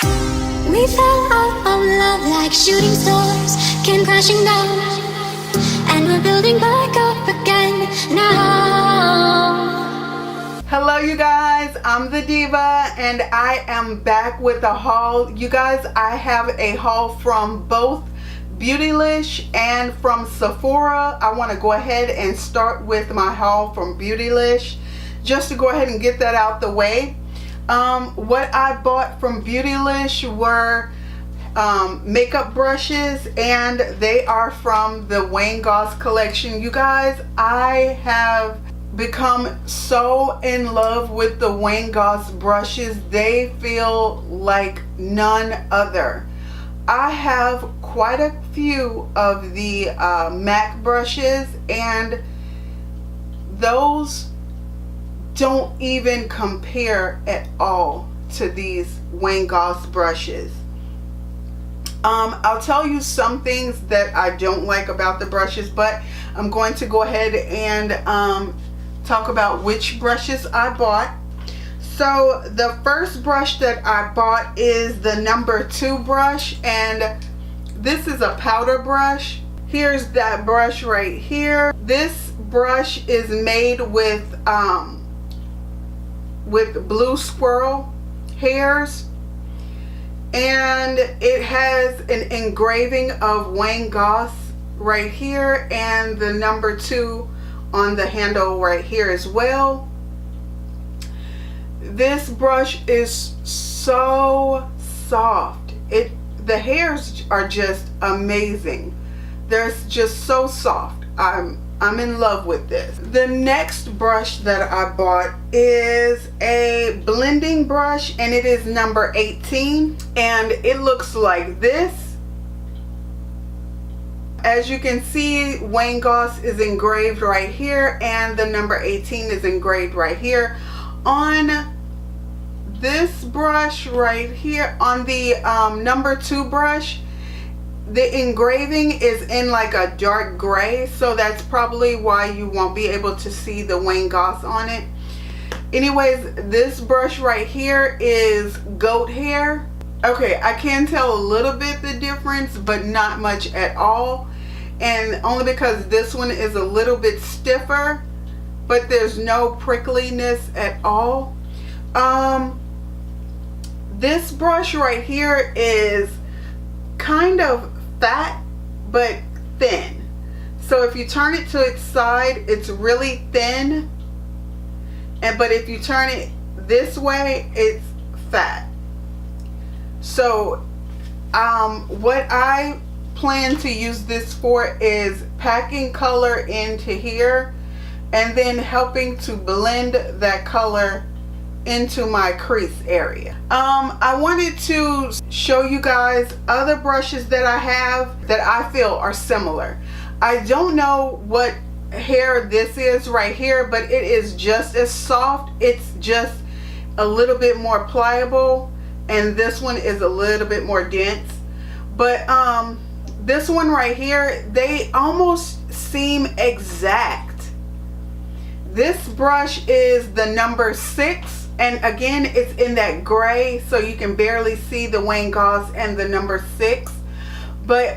We fell out of love like shooting stars came crashing down, and we're building back up again now. Hello you guys, I'm the Diva and I am back with a haul. You guys, I have a haul from both Beautylish and from Sephora. I want to go ahead and start with my haul from Beautylish just to go ahead and get that out the way. What I bought from Beautylish were makeup brushes, and they are from the Wayne Goss collection. You guys, I have become so in love with the Wayne Goss brushes. They feel like none other. I have quite a few of the MAC brushes, and those don't even compare at all to these Wayne Goss brushes. I'll tell you some things that I don't like about the brushes, but I'm going to go ahead and talk about which brushes I bought. So the first brush that I bought is the number 2 brush, and this is a powder brush. Here's that brush right here. This brush is made with blue squirrel hairs, and it has an engraving of Wayne Goss right here and the number 2 on the handle right here as well. This brush is so soft. The hairs are just amazing. They're just so soft. I'm in love with this. The next brush that I bought is a blending brush, and it is number 18, and it looks like this. As you can see, Wayne Goss is engraved right here, and the number 18 is engraved right here. On this brush right here, on the number 2 brush, the engraving is in like a dark gray, so that's probably why you won't be able to see the Wayne Goss on it. Anyways, this brush right here is goat hair. Okay, I can tell a little bit the difference, but not much at all, and only because this one is a little bit stiffer, but there's no prickliness at all. This brush right here is kind of fat but thin, so if you turn it to its side, it's really thin, but if you turn it this way, it's fat. So what I plan to use this for is packing color into here and then helping to blend that color into my crease area. I wanted to show you guys other brushes that I have that I feel are similar. I don't know what hair this is right here, but it is just as soft. It's just a little bit more pliable, and this one is a little bit more dense. But this one right here, they almost seem exact. This brush is the number 6. And again, it's in that gray, so you can barely see the Wayne Goss and the number 6. But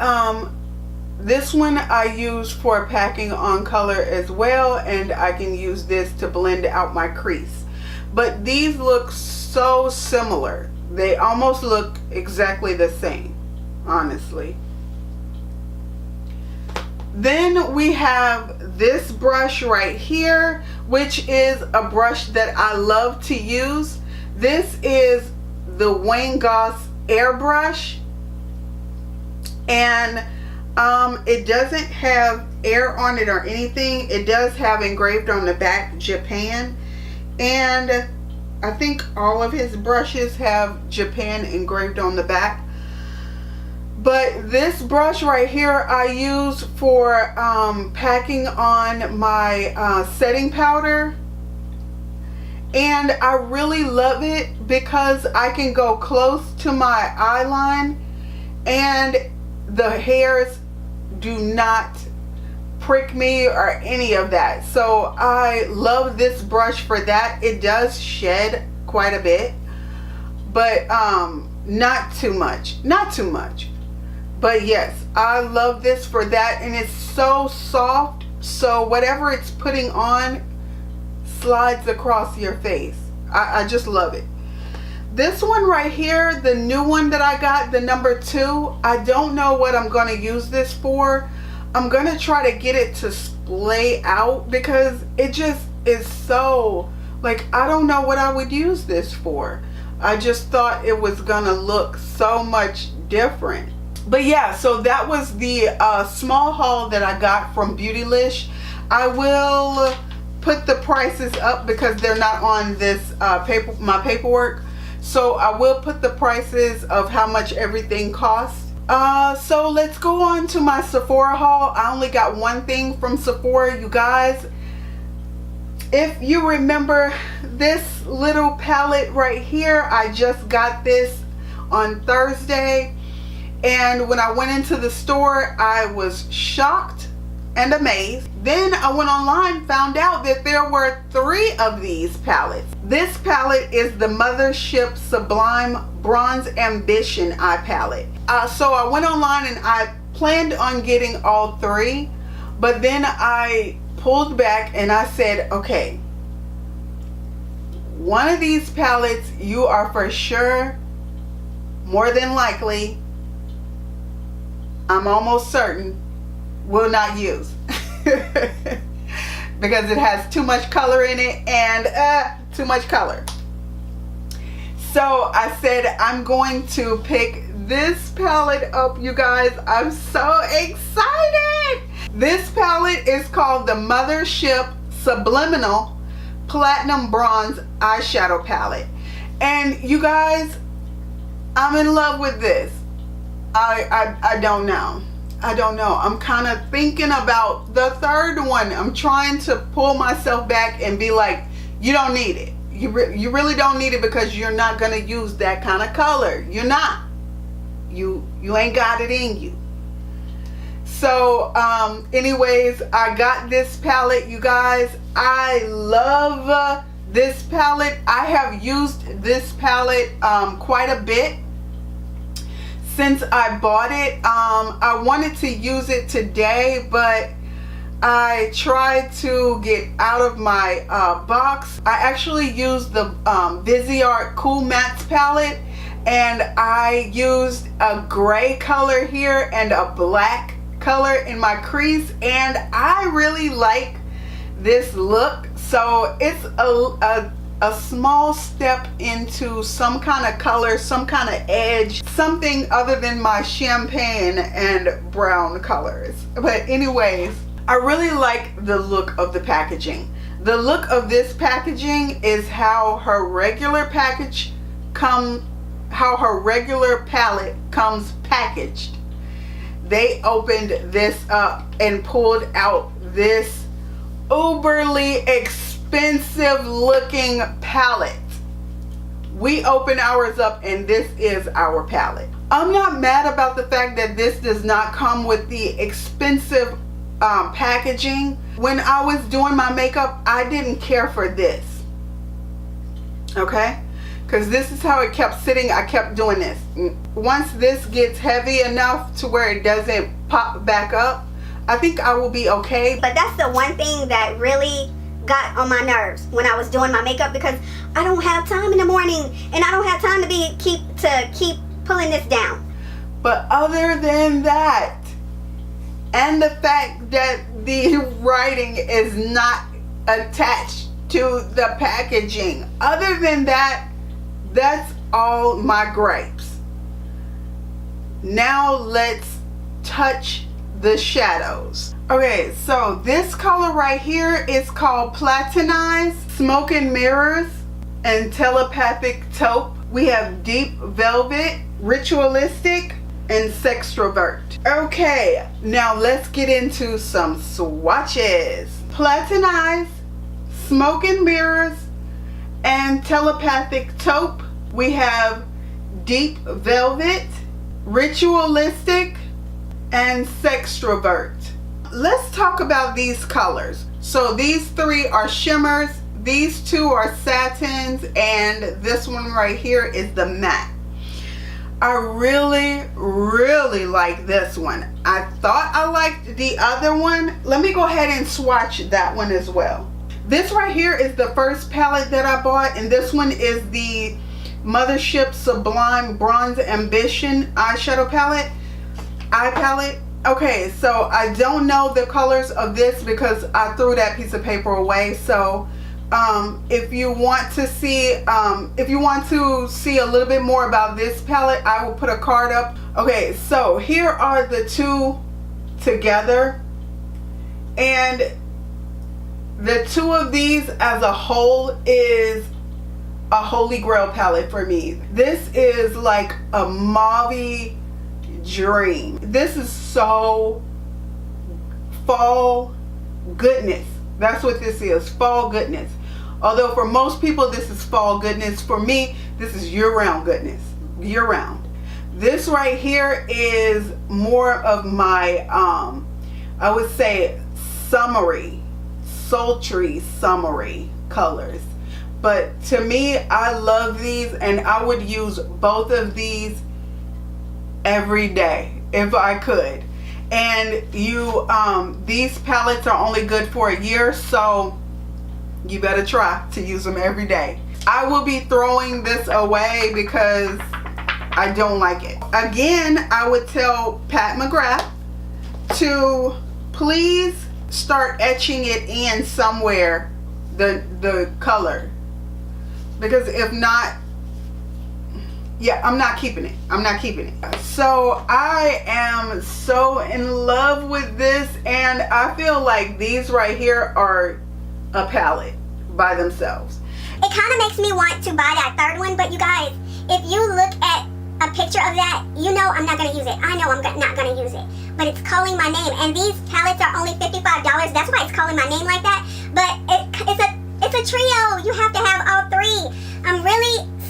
this one I use for packing on color as well, and I can use this to blend out my crease. But these look so similar. They almost look exactly the same, honestly. Then we have this brush right here, which is a brush that I love to use. This is the Wayne Goss airbrush, and it doesn't have air on it or anything. It does have engraved on the back Japan, and I think all of his brushes have Japan engraved on the back. But this brush right here I use for packing on my setting powder, and I really love it because I can go close to my eye line and the hairs do not prick me or any of that. So I love this brush for that. It does shed quite a bit, but not too much, not too much. But yes, I love this for that, and it's so soft, so whatever it's putting on slides across your face. I just love it. This one right here, the new one that I got, the number 2, I don't know what I'm going to use this for. I'm going to try to get it to splay out because it just is so, like, I don't know what I would use this for. I just thought it was going to look so much different. But yeah, so that was the small haul that I got from Beautylish. I will put the prices up because they're not on this my paperwork. So I will put the prices of how much everything costs. So let's go on to my Sephora haul. I only got one thing from Sephora, you guys. If you remember this little palette right here, I just got this on Thursday. And when I went into the store, I was shocked and amazed. Then I went online, found out that there were 3 of these palettes. This palette is the Mothership Sublime Bronze Ambition Eye Palette. So I went online and I planned on getting all 3, but then I pulled back and I said, okay, one of these palettes you are for sure, more than likely, I'm almost certain, will not use because it has too much color in it and too much color. So I said I'm going to pick this palette up, you guys. I'm so excited. This palette is called the Mothership Subliminal Platinum Bronze Eyeshadow Palette, and you guys, I'm in love with this. I don't know. I don't know. I'm kind of thinking about the third one. I'm trying to pull myself back and be like, you don't need it. You really don't need it because you're not going to use that kind of color. You're not. You ain't got it in you. So anyways, I got this palette, you guys. I love this palette. I have used this palette quite a bit since I bought it. I wanted to use it today, but I tried to get out of my box. I actually used the Viseart Cool Mattes palette, and I used a gray color here and a black color in my crease, and I really like this look. So it's a small step into some kind of color, some kind of edge, something other than my champagne and brown colors. But anyways, I really like the look of the packaging. The look of this packaging is how her regular palette comes packaged. They opened this up and pulled out this uberly expensive looking palette. We open ours up and this is our palette. I'm not mad about the fact that this does not come with the expensive packaging. When I was doing my makeup, I didn't care for this, okay, because this is how it kept sitting. I kept doing this. Once this gets heavy enough to where it doesn't pop back up, I think I will be okay. But that's the one thing that really got on my nerves when I was doing my makeup, because I don't have time in the morning and I don't have time to keep pulling this down. But other than that, and the fact that the writing is not attached to the packaging, other than that, that's all my gripes. Now let's touch the shadows. Okay, so this color right here is called Platinize, Smoke and Mirrors, and Telepathic Taupe. We have Deep Velvet, Ritualistic, and Sextrovert. Okay, now let's get into some swatches. Platinize, Smoke and Mirrors, and Telepathic Taupe. We have Deep Velvet, Ritualistic, and Sextrovert. Let's talk about these colors. So these 3 are shimmers, these 2 are satins, and this one right here is the matte. I really, really like this one. I thought I liked the other one. Let me go ahead and swatch that one as well. This right here is the first palette that I bought, and this one is the Mothership Sublime Bronze Ambition eyeshadow palette. Eye palette. Okay, so I don't know the colors of this because I threw that piece of paper away. So if you want to see a little bit more about this palette, I will put a card up. Okay, so here are the two together, and the two of these as a whole is a holy grail palette for me. This is like a mauve dream. This is so fall goodness. That's what this is, fall goodness. Although for most people this is fall goodness, for me this is year-round goodness, year-round. This right here is more of my I would say summery, sultry summery colors. But to me, I love these, and I would use both of these every day if I could. And these palettes are only good for a year, so you better try to use them every day. I will be throwing this away because I don't like it. Again, I would tell Pat McGrath to please start etching it in somewhere, the color, because if not, yeah, I'm not keeping it. I'm not keeping it. So I am so in love with this, and I feel like these right here are a palette by themselves. It kind of makes me want to buy that third one, but you guys, if you look at a picture of that, you know I'm not going to use it. I know I'm not going to use it, but it's calling my name, and these palettes are only $55. That's why it's calling my name like that. But it's a trio. You have to have all three.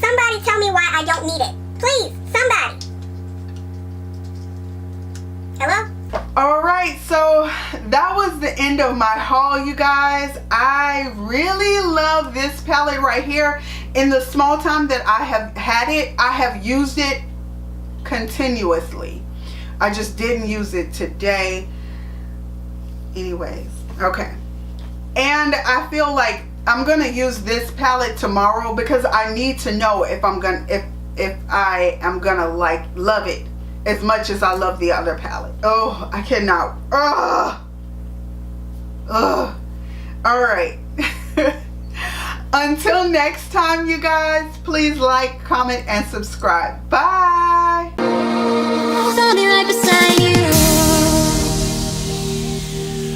Somebody tell me why I don't need it. Please, somebody. Hello? Alright, so that was the end of my haul, you guys. I really love this palette right here. In the small time that I have had it, I have used it continuously. I just didn't use it today. Anyways, okay. And I feel like I'm gonna use this palette tomorrow because I need to know if I am gonna like love it as much as I love the other palette. Oh, I cannot. Alright. Until next time, you guys, please like, comment, and subscribe. Bye.